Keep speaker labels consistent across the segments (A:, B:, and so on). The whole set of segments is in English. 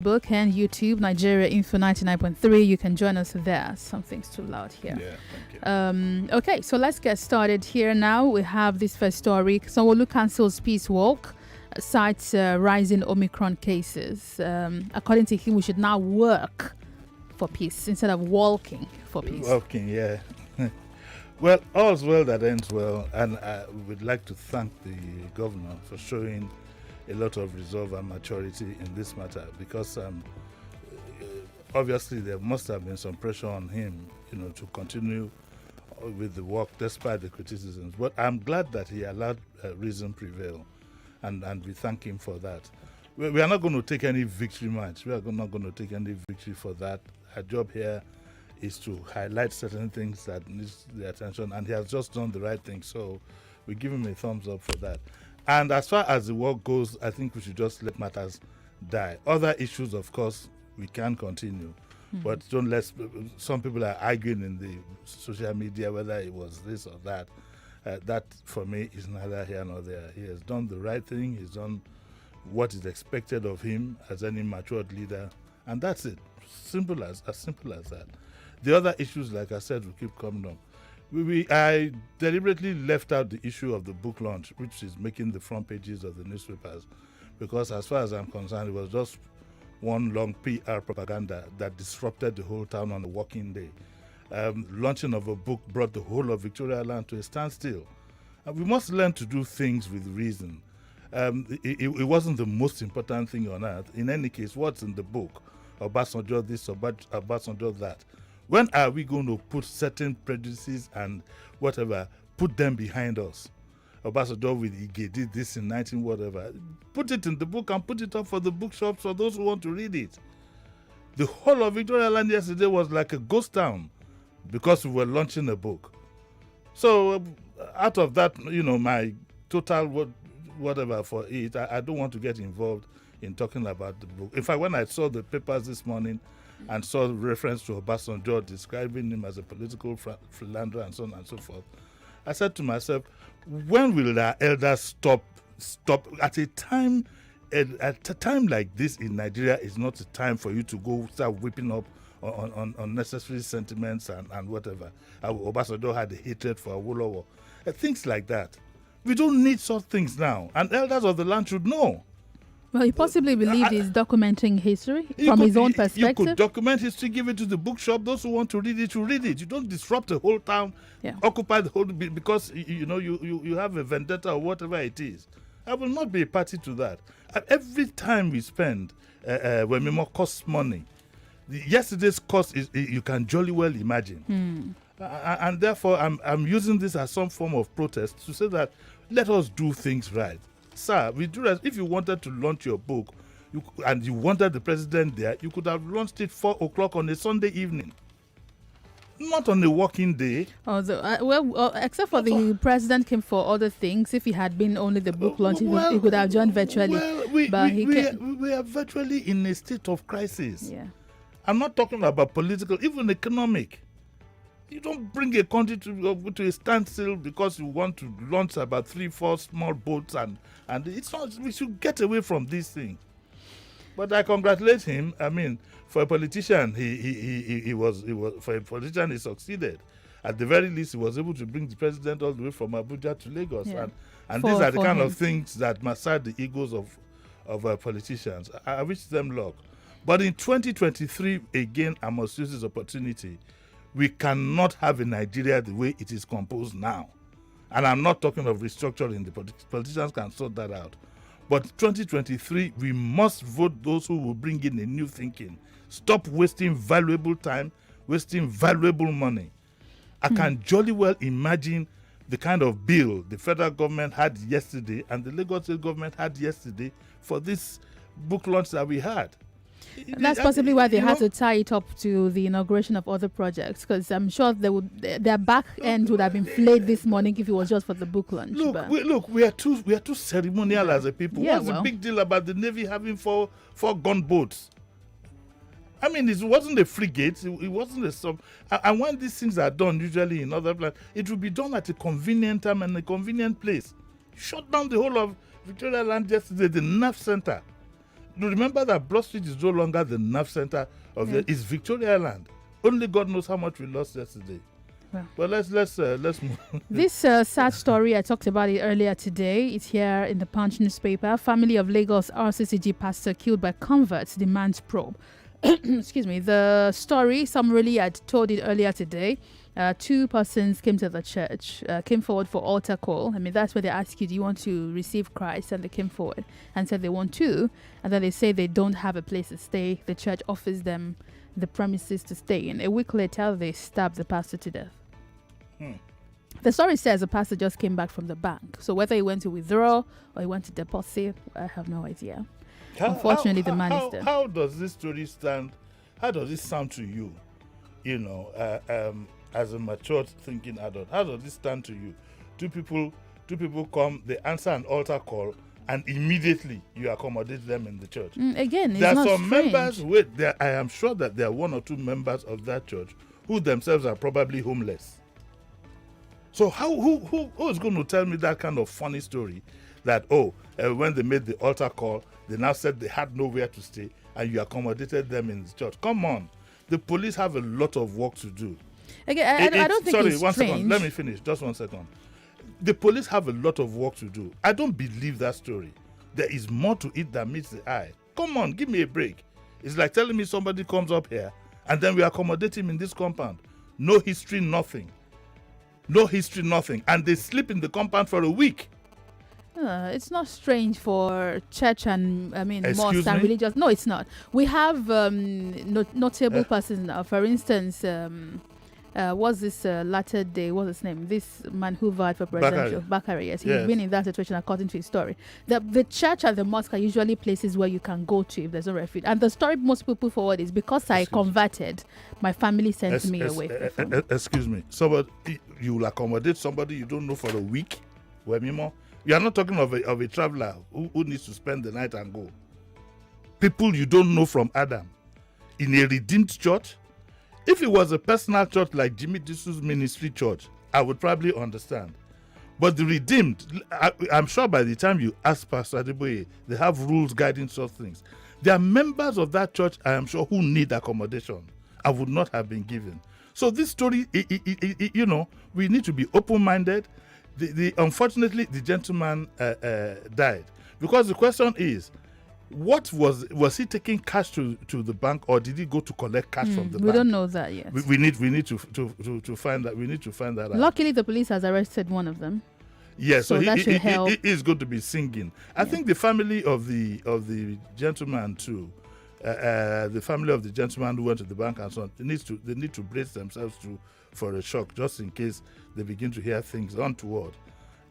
A: Facebook and YouTube, Nigeria Info 99.3. You can join us there. Something's too loud here.
B: Yeah, thank you.
A: Okay, so let's get started here now. We have this first story. Sanwo-Olu cancels peace walk, cites rising Omicron cases. According to him, we should now work for peace instead of walking for peace.
B: Walking, yeah. Well, all's well that ends well, and I would like to thank the governor for showing a lot of resolve and maturity in this matter, because obviously there must have been some pressure on him, to continue with the work despite the criticisms. But I'm glad that he allowed reason prevail, and we thank him for that. We are not going to take any victory march. We are not going to take any victory for that. Our job here is to highlight certain things that needs the attention, and he has just done the right thing. So we give him a thumbs up for that. And as far as the work goes, I think we should just let matters die. Other issues, of course, we can continue. But don't let, some people are arguing in the social media whether it was this or that. That, for me, is neither here nor there. He has done the right thing. He's done what is expected of him as any matured leader. And that's it. Simple as that. The other issues, like I said, will keep coming up. I deliberately left out the issue of the book launch, which is making the front pages of the newspapers, because as far as I'm concerned, it was just one long PR propaganda that disrupted the whole town on a working day. Launching of a book brought the whole of Victoria Land to a standstill. And we must learn to do things with reason. It wasn't the most important thing on earth. In any case, what's in the book? Obasanjo this, Obasanjo that. When are we going to put certain prejudices and whatever, put them behind us? Obasanjo with Ige did this in 19 whatever. Put it in the book and put it up for the bookshops for those who want to read it. The whole of Victoria Land yesterday was like a ghost town because we were launching a book. So out of that, my total whatever for it, I don't want to get involved in talking about the book. In fact, when I saw the papers this morning and saw the reference to Obasanjo describing him as a political philanderer and so on and so forth, I said to myself, when will our elders stop at a time like this in Nigeria? Is not a time for you to go start whipping up on unnecessary sentiments and whatever. Obasanjo had a hatred for Awolowo. Things like that. We don't need such things now, and elders of the land should know.
A: Well, he possibly believed he's documenting history from his own perspective.
B: You could document history, give it to the bookshop. Those who want to read it, should read it. You don't disrupt the whole town, occupy the whole because you have a vendetta or whatever it is. I will not be a party to that. Every time we spend, Wemimo costs money. Yesterday's cost is you can jolly well imagine. And therefore, I'm using this as some form of protest to say that let us do things right. Sir, if you wanted to launch your book and you wanted the president there, you could have launched it 4 o'clock on a Sunday evening, not on a working day.
A: Except for the president came for other things. If he had been only the book launch, he could have joined virtually.
B: We are virtually in a state of crisis.
A: Yeah.
B: I'm not talking about political, even economic. You don't bring a country to a standstill because you want to launch about 3-4 small boats and it's not. We should get away from this thing. But I congratulate him. I mean, for a politician, he succeeded. At the very least, he was able to bring the president all the way from Abuja to Lagos, and these are the kind of things that massage the egos of politicians. I wish them luck. But in 2023, again, I must use this opportunity. We cannot have a Nigeria the way it is composed now. And I'm not talking of restructuring. The politicians can sort that out. But 2023, we must vote those who will bring in a new thinking. Stop wasting valuable time, wasting valuable money. I can jolly well imagine the kind of bill the federal government had yesterday and the Lagos State government had yesterday for this book launch that we had.
A: That's possibly why they had to tie it up to the inauguration of other projects, because I'm sure their back end would have been flayed this morning if it was just for the book launch.
B: We are too ceremonial as a people. What's the big deal about the Navy having four gunboats? I mean, it wasn't a frigate. It wasn't a sub. And when these things are done, usually in other places, it will be done at a convenient time and a convenient place. Shut down the whole of Victoria Land yesterday, the nerve center. remember that Broad Street is no longer the nerve center of it's Victoria Island. Only God knows how much we lost yesterday.
A: Well,
B: but let's move.
A: This sad story, I talked about it earlier today. It's here in the Punch newspaper. Family of Lagos RCCG pastor killed by converts demands probe. Excuse me. The story, summarily, I told it earlier today. 2 persons came to the church, came forward for altar call. I mean, that's where they ask you, do you want to receive Christ? And they came forward and said they want to. And then they say they don't have a place to stay. The church offers them the premises to stay in. A week later, they stabbed the pastor to death. The story says the pastor just came back from the bank. So whether he went to withdraw or he went to deposit, I have no idea. Unfortunately, the man is dead.
B: How does this story stand? How does this sound to you? You know, as a mature thinking adult, how does this stand to you? Two people come, they answer an altar call, and immediately you accommodate them in the church.
A: Again, it's
B: there are
A: not
B: some
A: strange.
B: members. I am sure that there are 1 or 2 members of that church who themselves are probably homeless. So who is going to tell me that kind of funny story that when they made the altar call, they now said they had nowhere to stay and you accommodated them in the church? Come on, the police have a lot of work to do.
A: Again, I don't think
B: sorry,
A: it's
B: one
A: strange.
B: second. Let me finish. Just 1 second. The police have a lot of work to do. I don't believe that story. There is more to it than meets the eye. Come on, give me a break. It's like telling me somebody comes up here and then we accommodate him in this compound. No history, nothing. No history, nothing. And they sleep in the compound for a week.
A: It's not strange for church and, mosque and
B: me?
A: religious. No, it's not. We have notable persons. For instance, what's this latter day? What's his name? This man who vowed for presidential. Bakari. Yes, he's been in that situation according to his story. The church and the mosque are usually places where you can go to if there's no refuge. And the story most people put forward is because I converted, my family sent me away.
B: Excuse me. Somebody, you will accommodate somebody you don't know for a week? Wemimo? You are not talking of a traveler who needs to spend the night and go. People you don't know from Adam in a redeemed church. If it was a personal church like Jimi Disu's ministry church, I would probably understand. But the redeemed, I'm sure by the time you ask Pastor Adeboye, they have rules guiding such things. There are members of that church, I am sure, who need accommodation and would not have been given. So this story, we need to be open-minded. Unfortunately, the gentleman died. Because the question is, what was he taking cash to the bank, or did he go to collect cash from the bank?
A: We don't know that yet.
B: We need to find that. We need to find that out.
A: Luckily, the police has arrested one of them.
B: Yes, so
A: that should help.
B: He is going to be singing. I think the family of the gentleman too, the family of the gentleman who went to the bank and so on, they need to brace themselves for a shock, just in case they begin to hear things untoward.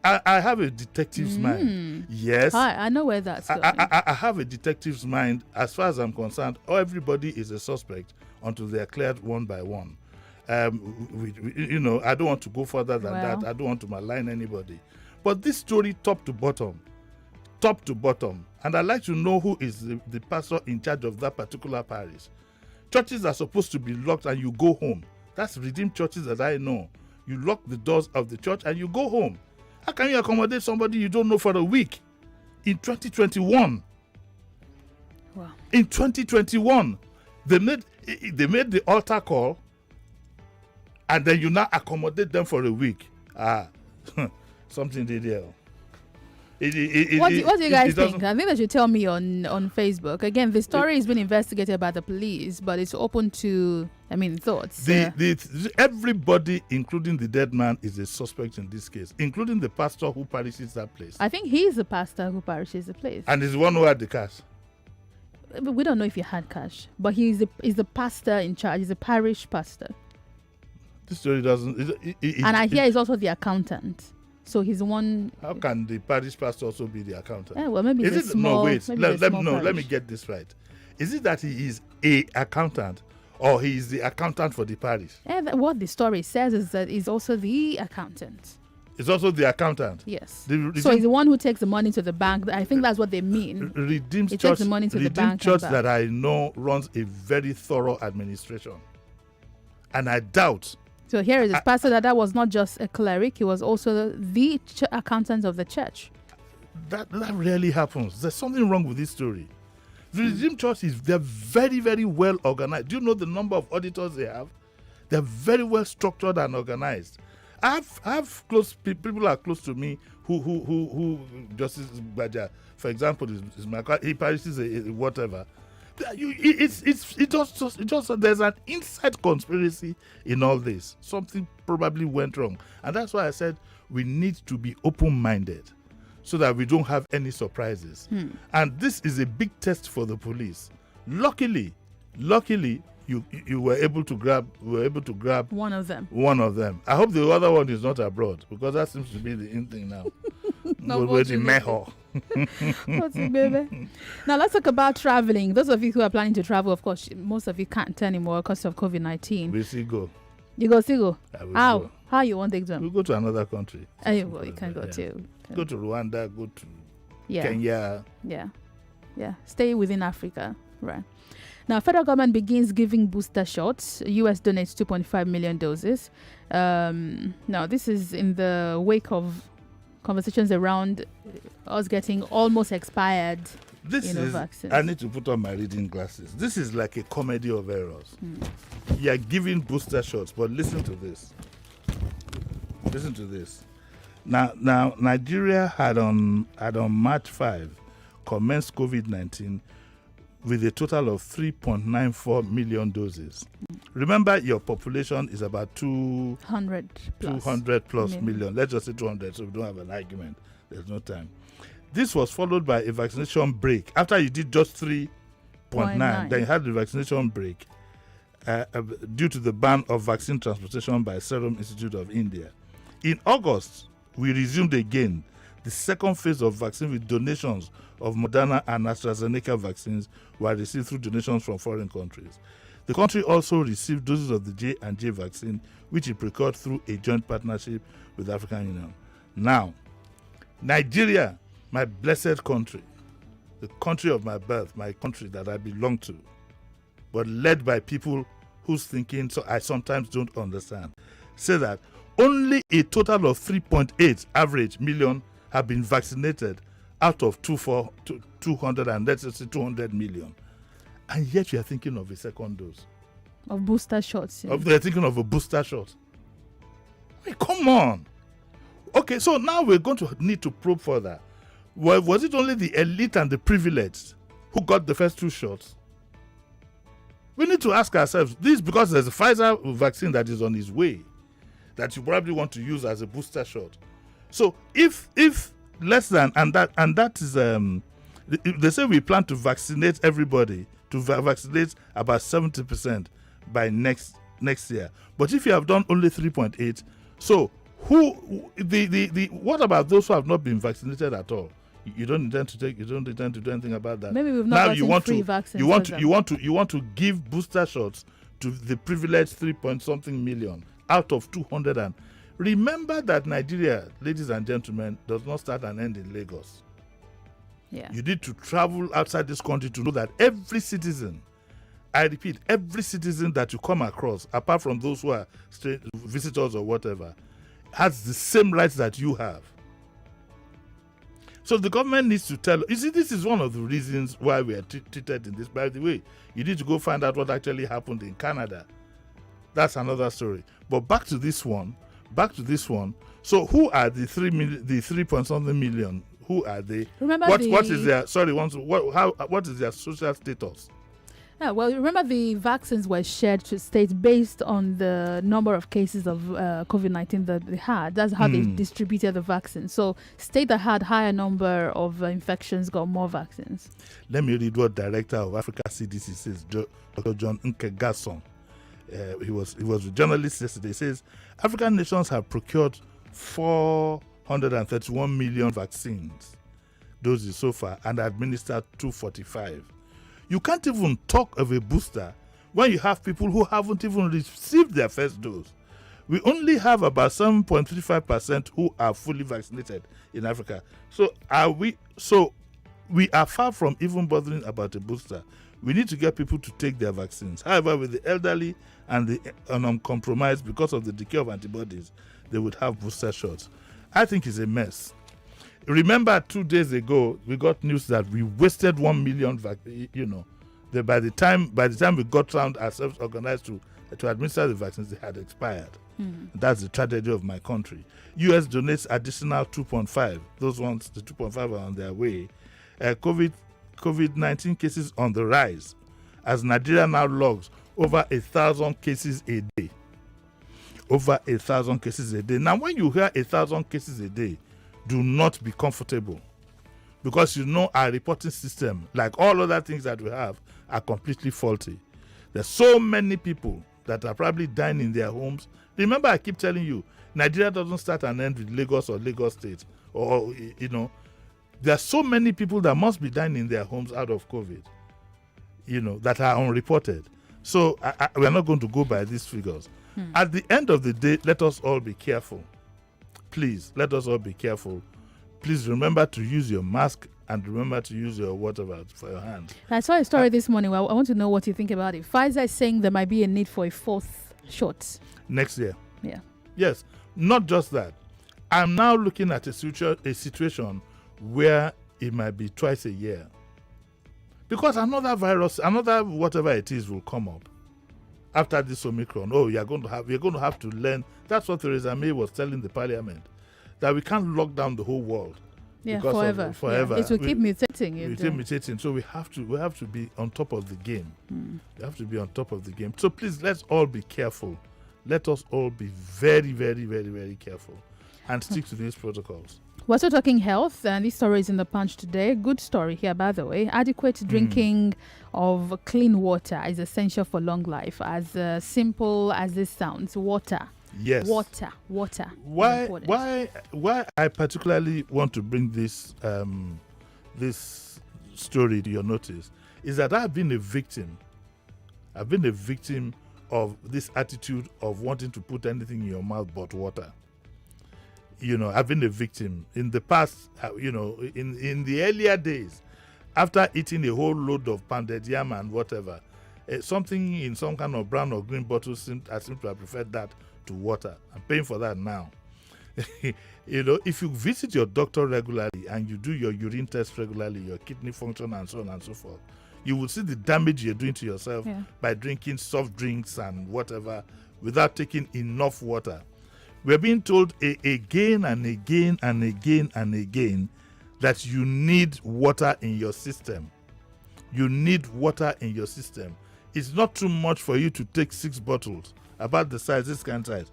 B: I have a detective's mind. Yes.
A: I know where that's going.
B: I have a detective's mind. As far as I'm concerned, everybody is a suspect until they are cleared one by one. I don't want to go further than that. I don't want to malign anybody. But this story, top to bottom, and I'd like to know who is the pastor in charge of that particular parish. Churches are supposed to be locked and you go home. That's redeemed churches that I know. You lock the doors of the church and you go home. How can you accommodate somebody you don't know for a week in 2021?
A: Wow.
B: In 2021, they made the altar call, and then you now accommodate them for a week. Something did there.
A: What do you guys think? I think they should tell me on Facebook. Again, the story has been investigated by the police, but it's open to, thoughts.
B: Everybody, including the dead man, is a suspect in this case, including the pastor who parishes that place.
A: I think he's the pastor who parishes the place.
B: And he's the one who had the cash.
A: We don't know if he had cash, but he's the pastor in charge. He's a parish pastor.
B: This story doesn't...
A: I hear he's also the accountant. So he's the one.
B: How can the parish pastor also be the accountant?
A: Yeah, well, maybe it's a small.
B: No, wait. Let me get this right. Is it that he is a accountant, or he is the accountant for the parish?
A: What the story says is that he's also the accountant.
B: He's also the accountant.
A: Yes. So he's the one who takes the money to the bank. I think that's what they mean.
B: Redeemed Church.
A: Takes the money to the bank.
B: Church that I know runs a very thorough administration, and I doubt.
A: So here is this pastor that was not just a cleric, he was also the accountant of the church.
B: That rarely happens. There's something wrong with this story. The Redeemed Church they're very, very well organized. Do you know the number of auditors they have? They're very well structured and organized. I have close people are close to me who Justice Baja, for example, is my he parishes a whatever. It just there's an inside conspiracy in all this. Something probably went wrong, and that's why I said we need to be open-minded so that we don't have any surprises. And this is a big test for the police. Luckily, you were able to grab
A: one of them.
B: I hope the other one is not abroad, because that seems to be the in thing now.
A: Now let's talk about traveling. Those of you who are planning to travel, of course, most of you can't anymore because of COVID-19.
B: We still go.
A: You still go?
B: How?
A: Go. How you want to exam?
B: We go to another country.
A: You can go too.
B: Go to Rwanda, go to
A: Kenya. Yeah. Stay within Africa. Right. Now, federal government begins giving booster shots. US donates 2.5 million doses. Now, this is in the wake of conversations around us getting almost expired vaccines.
B: I need to put on my reading glasses. This is like a comedy of errors. You are giving booster shots, but listen to this. Now, Nigeria had on March 5 commenced COVID-19 with a total of 3.94 million doses. Remember, your population is about 200 plus million. Let's just say 200, so we don't have an argument. There's no time. This was followed by a vaccination break. After you did just 3.9, then you had the vaccination break due to the ban of vaccine transportation by Serum Institute of India. In August, we resumed again the second phase of vaccine with donations of Moderna and AstraZeneca vaccines were received through donations from foreign countries. The country also received doses of the J&J vaccine, which it procured through a joint partnership with the African Union. Now, Nigeria, my blessed country, the country of my birth, my country that I belong to, but led by people whose thinking so I sometimes don't understand, say that only a total of 3.8 average million have been vaccinated out of 200 and let's say 200 million. And yet you are thinking of a second dose.
A: Of booster shots. Yeah.
B: They're thinking of a booster shot. I mean, come on. Okay, so now we're going to need to probe further. Well, was it only the elite and the privileged who got the first two shots? We need to ask ourselves, this because there's a Pfizer vaccine that is on its way that you probably want to use as a booster shot. So if less than, and that is, they say we plan to vaccinate everybody, to vaccinate about 70% by next year. But if you have done only 3.8, so what about those who have not been vaccinated at all? You don't intend to do anything about that.
A: Maybe we've not gotten free vaccines.
B: You want to give booster shots to the privileged 3-point-something million out of 200. And remember that Nigeria, ladies and gentlemen, does not start and end in Lagos.
A: Yeah.
B: You need to travel outside this country to know that every citizen, I repeat, every citizen that you come across, apart from those who are visitors or whatever, has the same rights that you have. So the government needs to tell. You see, this is one of the reasons why we are treated in this. By the way, you need to go find out what actually happened in Canada. That's another story. But back to this one. So who are the 3-point-something million? Who are they?
A: Remember
B: what is their what is their social status?
A: Yeah, well, remember the vaccines were shared to states based on the number of cases of COVID-19 that they had. That's how they distributed the vaccines. So states that had higher number of infections got more vaccines.
B: Let me read what Director of Africa CDC says, Dr. John Nkegasson. He was with journalists yesterday. He says, African nations have procured 431 million vaccines doses so far and administered 245. You can't even talk of a booster when you have people who haven't even received their first dose. We only have about 7.35% who are fully vaccinated in Africa. So we are far from even bothering about a booster. We need to get people to take their vaccines. However, with the elderly and the uncompromised because of the decay of antibodies, they would have booster shots. I think it's a mess. Remember 2 days ago, we got news that we wasted 1 million, by the time we got found ourselves organized to administer the vaccines, they had expired. That's the tragedy of my country. US donates additional 2.5. Those ones, the 2.5 are on their way. COVID-19 cases on the rise as Nigeria now logs over 1,000 cases a day. Over 1,000 cases a day. Now, when you hear 1,000 cases a day, do not be comfortable, because our reporting system, like all other things that we have, are completely faulty. There's so many people that are probably dying in their homes. Remember, I keep telling you, Nigeria doesn't start and end with Lagos or Lagos State. Or, there are so many people that must be dying in their homes out of COVID, that are unreported. So we're not going to go by these figures. At the end of the day, let us all be careful. Please, let us all be careful. Please remember to use your mask and remember to use your whatever for your hands.
A: I saw a story this morning. Well, I want to know what you think about it. Pfizer is saying there might be a need for a 4th shot
B: Next year.
A: Yeah.
B: Yes. Not just that. I'm now looking at a situation where it might be twice a year. Because another virus, another whatever it is will come up after this Omicron. Oh, we're going to have to learn. That's what Theresa May was telling the parliament, that we can't lock down the whole world.
A: Yeah, forever. Yeah. It will keep mutating.
B: It will keep mutating. So we have to be on top of the game. We have to be on top of the game. So please, let's all be careful. Let us all be very, very, very, very careful and stick to these protocols.
A: We're also talking health, and this story is in the Punch today. Good story here, by the way. Adequate drinking of clean water is essential for long life. As simple as this sounds, water.
B: Yes.
A: Water.
B: Why I particularly want to bring this this story to your notice is that I've been a victim of this attitude of wanting to put anything in your mouth but water. I've been a victim in the past. In the earlier days, after eating a whole load of pounded yam and whatever, something in some kind of brown or green bottle I seem to have preferred that to water. I'm paying for that now. If you visit your doctor regularly and you do your urine test regularly, your kidney function and so on and so forth, you will see the damage you're doing to yourself by drinking soft drinks and whatever without taking enough water. We're being told again and again and again and again that you need water in your system. You need water in your system. It's not too much for you to take 6 bottles, about the size, this kind of size,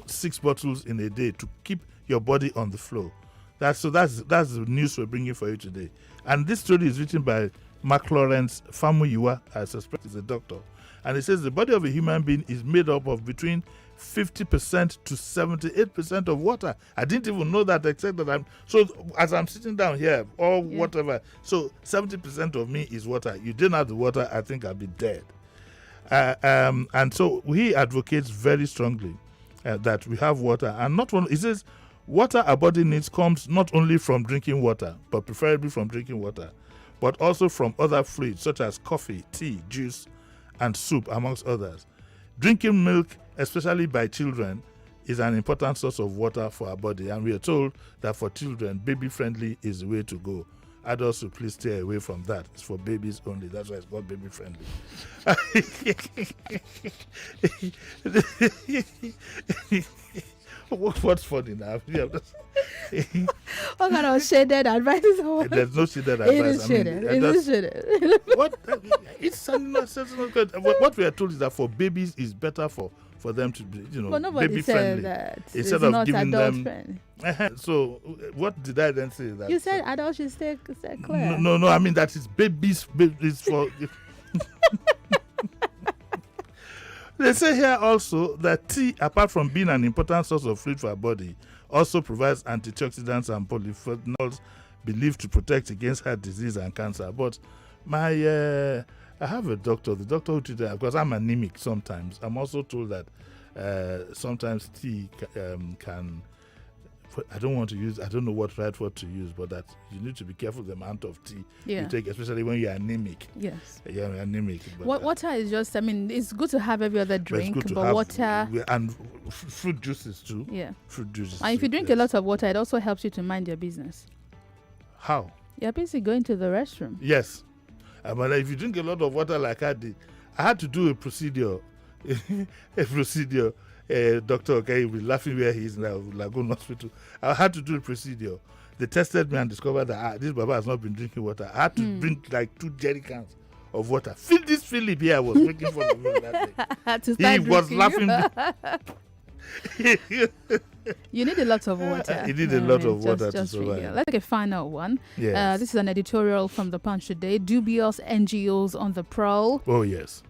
B: 6 bottles in a day to keep your body on the flow. That's the news we're bringing for you today. And this story is written by Mark Lawrence Famuyiwa, I suspect is a doctor. And it says the body of a human being is made up of between 50% to 78% of water. I didn't even know that, except that as I'm sitting down here or whatever, so 70% of me is water. You didn't have the water, I think I'd be dead. And so he advocates very strongly that we have water. And not one, he says water our body needs comes not only from drinking water, but preferably from drinking water, but also from other fluids such as coffee, tea, juice, and soup, amongst others. Drinking milk, especially by children, is an important source of water for our body, and we are told that for children, baby-friendly is the way to go. Adults should please stay away from that. It's for babies only. That's why it's called baby-friendly. What's funny now?
A: What kind of shaded advice?
B: There's no shaded advice.
A: It is shaded.
B: What we are told is that for babies, it's better for them to be, baby friendly.
A: That
B: instead of giving them. So, what did I then say? That
A: you said adults should stay clear.
B: No. I mean that is babies. It's for. They say here also that tea, apart from being an important source of fluid for our body, also provides antioxidants and polyphenols believed to protect against heart disease and cancer. But I have a doctor, the doctor who treated, because I'm anemic sometimes. I'm also told that sometimes tea can, I don't know what right word to use, but that you need to be careful the amount of tea you take, especially when you're anemic.
A: Yes.
B: You're anemic.
A: Water is just, it's good to have every other drink, but water.
B: And fruit juices too.
A: Yeah.
B: Fruit juices.
A: And if you drink a lot of water, it also helps you to mind your business.
B: How?
A: You're basically going to the restroom.
B: Yes. But if you drink a lot of water like I did, I had to do a procedure. Dr. Okay, will be laughing where he is now, Lagoon Hospital. I had to do a procedure. They tested me and discovered that this Baba has not been drinking water. I had to drink like 2 jerry cans of water. Philip here, I was making fun of him that day. He was laughing.
A: You need a lot of water.
B: You need a lot of water to survive.
A: Really. Let's take a final one.
B: Yes.
A: This is an editorial from The Punch today. Dubious NGOs on the prowl.
B: Oh, yes.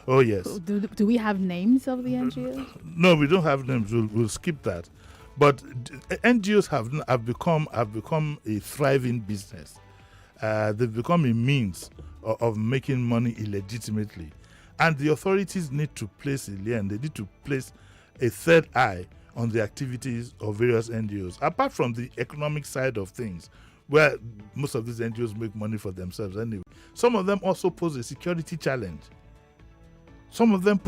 B: Oh, yes.
A: Do we have names of the NGOs?
B: No, we don't have names. We'll skip that. But NGOs have become a thriving business. They've become a means of making money illegitimately. And the authorities need to place a lien. They need to place a third eye on the activities of various NGOs. Apart from the economic side of things, where most of these NGOs make money for themselves anyway, some of them also pose a security challenge. Some of them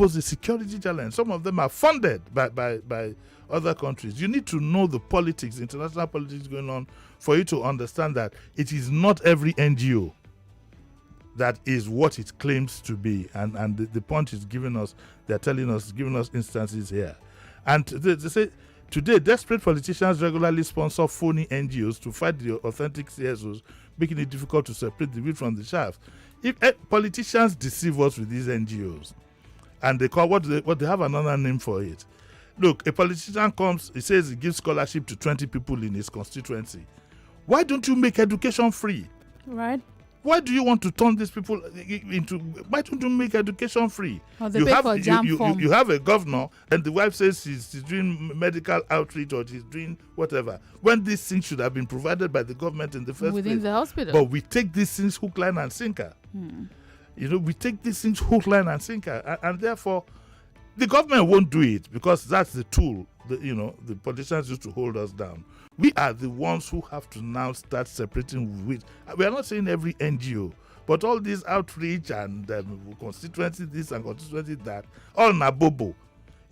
B: are funded by other countries. You need to know the politics, international politics going on, for you to understand that it is not every NGO that is what it claims to be. And the Punch is giving us instances here. And they say, today, desperate politicians regularly sponsor phony NGOs to fight the authentic CSOs, making it difficult to separate the wheat from the chaff. If politicians deceive us with these NGOs, and they call what they have another name for it. Look, a politician comes, he says he gives scholarship to 20 people in his constituency. Why don't you make education free?
A: Right.
B: Why do you want to turn these people into? Why don't you make education free?
A: Or they pay for jam form.
B: You have a governor, and the wife says she's doing medical outreach or she's doing whatever. When these things should have been provided by the government in the first place.
A: Within the hospital.
B: But we take these things hook, line, and sinker. We take these things hook, line, and sinker, and therefore, the government won't do it because that's the tool. The politicians used to hold us down. We are the ones who have to now start separating with. We are not saying every NGO, but all these outreach and constituency this and constituency that, all nabobo,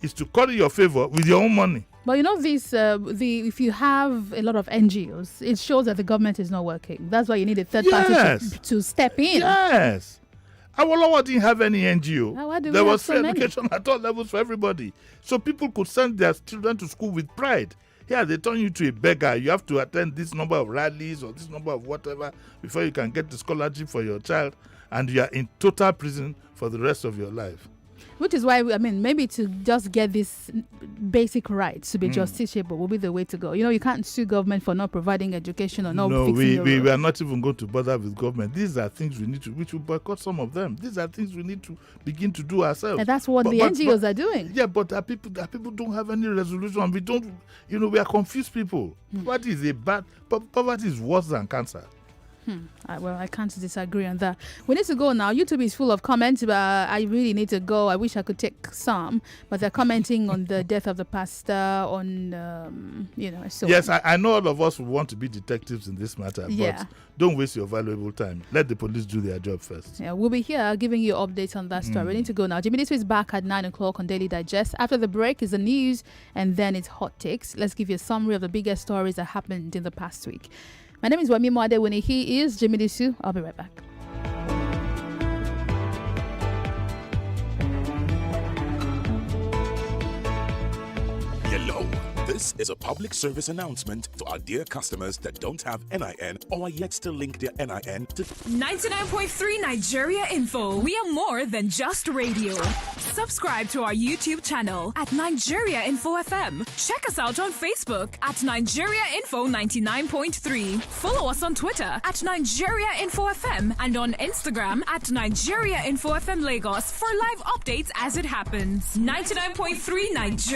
B: is to curry your favor with your own money.
A: But if you have a lot of NGOs, it shows that the government is not working. That's why you need a third party to step in.
B: Yes. Awolowo didn't have any NGO.
A: There
B: was free education at all levels for everybody. So people could send their children to school with pride. Here, they turn you to a beggar. You have to attend this number of rallies or this number of whatever before you can get the scholarship for your child. And you are in total prison for the rest of your life.
A: Which is why, maybe to just get this basic rights to be justiciable will be the way to go. You can't sue government for not providing education or not fixing your road.
B: We are not even going to bother with government. These are things we will boycott some of them. These are things we need to begin to do ourselves.
A: And that's what the NGOs are doing.
B: Yeah, but our people don't have any resolution. We don't, we are confused people. Poverty is poverty is worse than cancer.
A: Well, I can't disagree on that. We need to go now. YouTube is full of comments, but I really need to go. I wish I could take some, but they're commenting on the death of the pastor, on, so
B: yes, I know all of us will want to be detectives in this matter, but don't waste your valuable time. Let the police do their job first.
A: Yeah, we'll be here giving you updates on that story. We need to go now. Jimi Disu is back at 9 o'clock on Daily Digest. After the break is the news, and then it's hot takes. Let's give you a summary of the biggest stories that happened in the past week. My name is Wemimo Adewuni. He is Jimi Disu. I'll be right back.
C: Hello. This is a public service announcement to our dear customers that don't have NIN or are yet to link their NIN to
D: 99.3 Nigeria Info. We are more than just radio. Subscribe to our YouTube channel at Nigeria Info FM. Check us out on Facebook at Nigeria Info 99.3. Follow us on Twitter at Nigeria Info FM and on Instagram at Nigeria Info FM Lagos for live updates as it happens. 99.3 Nigeria.